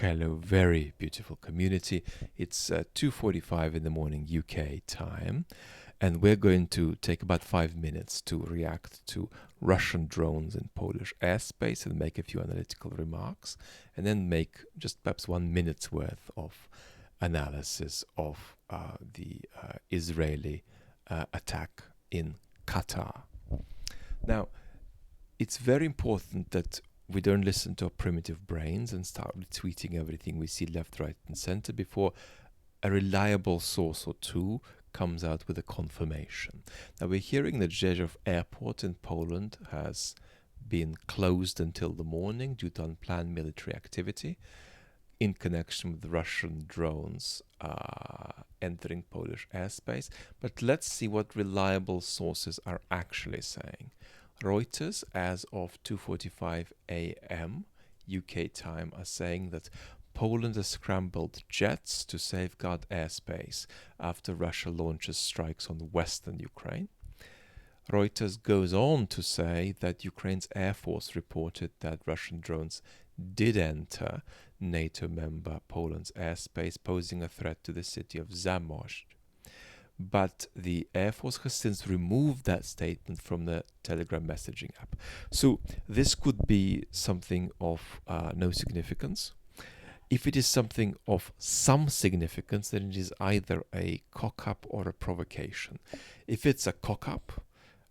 Hello, very beautiful community. It's 2:45 in the morning UK time, and we're going to take about 5 minutes to react to Russian drones in Polish airspace and make a few analytical remarks, and then make just perhaps 1 minute's worth of analysis of the Israeli attack in Qatar. Now, it's very important that we don't listen to our primitive brains and start retweeting everything we see left, right, and center before a reliable source or two comes out with a confirmation. Now, we're hearing that Rzeszów Airport in Poland has been closed until the morning due to unplanned military activity in connection with Russian drones entering Polish airspace. But let's see what reliable sources are actually saying. Reuters, as of 2:45 a.m. UK time, are saying that Poland has scrambled jets to safeguard airspace after Russia launches strikes on western Ukraine. Reuters goes on to say that Ukraine's Air Force reported that Russian drones did enter NATO member Poland's airspace, posing a threat to the city of Zamość. But the Air Force has since removed that statement from the Telegram messaging app. So this could be something of no significance. If it is something of some significance, then it is either a cock-up or a provocation. If it's a cock-up,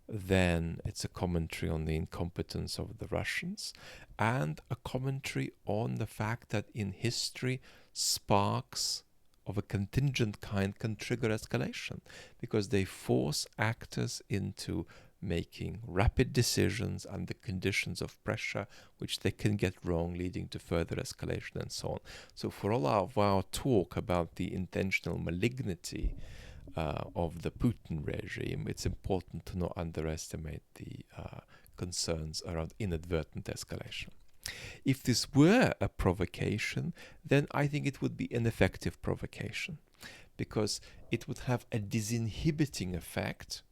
then it's a commentary on the incompetence of the Russians and a commentary on the fact that in history, sparks of a contingent kind can trigger escalation because they force actors into making rapid decisions under conditions of pressure which they can get wrong, leading to further escalation and so on. So for all of our talk about the intentional malignity of the Putin regime, it's important to not underestimate the concerns around inadvertent escalation. If this were a provocation, then I think it would be an effective provocation because it would have a disinhibiting effect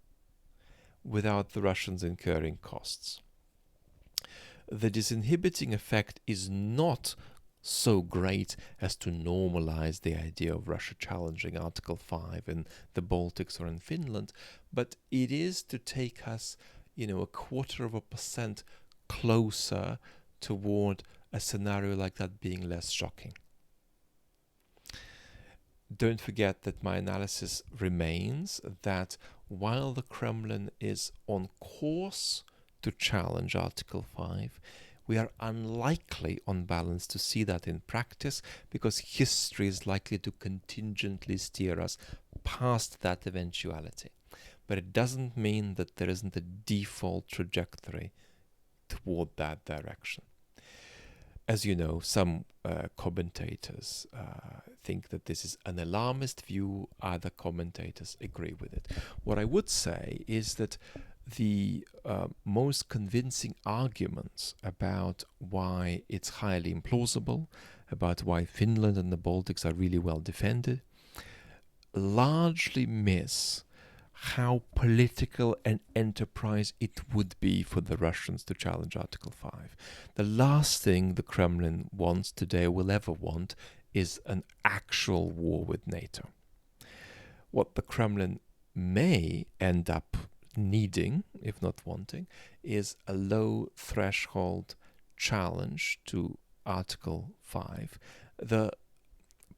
without the Russians incurring costs. The disinhibiting effect is not so great as to normalize the idea of Russia challenging Article 5 in the Baltics or in Finland, but it is to take us, a 0.25% closer toward a scenario like that being less shocking. Don't forget that my analysis remains that while the Kremlin is on course to challenge Article 5, we are unlikely on balance to see that in practice because history is likely to contingently steer us past that eventuality. But it doesn't mean that there isn't a default trajectory toward that direction. As you know, some commentators think that this is an alarmist view. Other commentators agree with it. What I would say is that the most convincing arguments about why it's highly implausible, about why Finland and the Baltics are really well defended, largely miss how political an enterprise it would be for the Russians to challenge Article 5. The last thing the Kremlin wants today, will ever want, is an actual war with NATO. What the Kremlin may end up needing, if not wanting, is a low threshold challenge to Article 5. The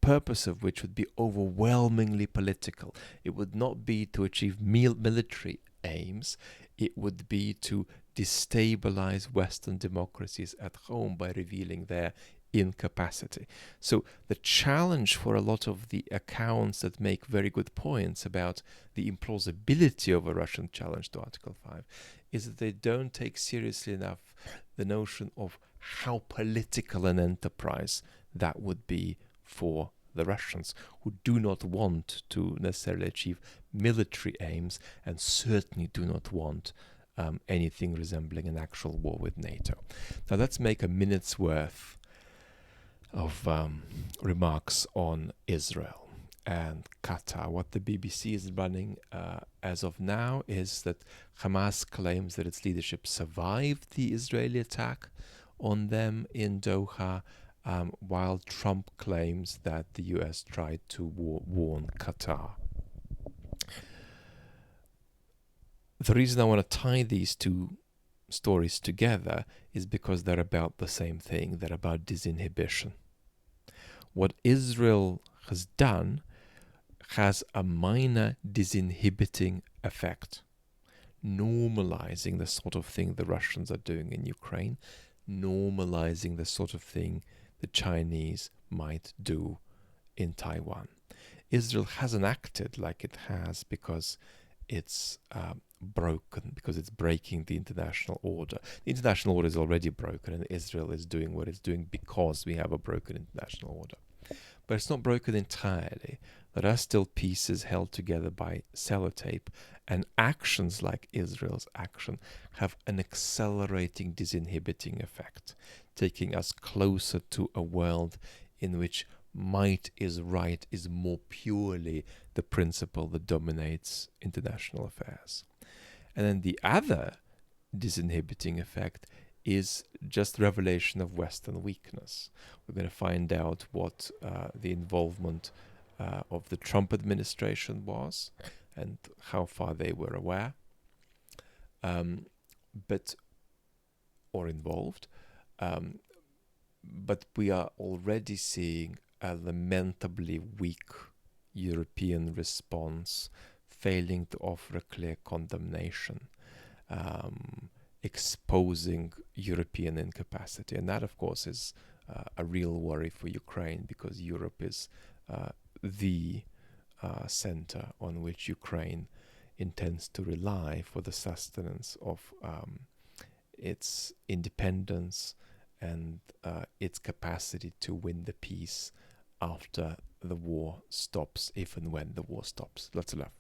purpose of which would be overwhelmingly political. It would not be to achieve military aims. It would be to destabilize Western democracies at home by revealing their incapacity. So the challenge for a lot of the accounts that make very good points about the implausibility of a Russian challenge to Article 5 is that they don't take seriously enough the notion of how political an enterprise that would be for the Russians, who do not want to necessarily achieve military aims and certainly do not want anything resembling an actual war with NATO. Now let's make a minute's worth of remarks on Israel and Qatar. What the BBC is running as of now is that Hamas claims that its leadership survived the Israeli attack on them in Doha while Trump claims that the US tried to warn Qatar. The reason I want to tie these two stories together is because they're about the same thing. They're about disinhibition. What Israel has done has a minor disinhibiting effect, normalizing the sort of thing the Russians are doing in Ukraine, normalizing the sort of thing the Chinese might do in Taiwan. Israel hasn't acted like it has because it's broken, because it's breaking the international order. The international order is already broken, and Israel is doing what it's doing because we have a broken international order. But it's not broken entirely. There are still pieces held together by sellotape, and actions like Israel's action have an accelerating disinhibiting effect, taking us closer to a world in which might is right is more purely the principle that dominates international affairs. And then the other disinhibiting effect is just revelation of Western weakness. We're going to find out what the involvement of the Trump administration was and how far they were aware, or involved. But we are already seeing a lamentably weak European response, failing to offer a clear condemnation, exposing European incapacity. And that, of course, is a real worry for Ukraine, because Europe is the center on which Ukraine intends to rely for the sustenance of its independence and its capacity to win the peace after the war stops, if and when the war stops. Lots of love.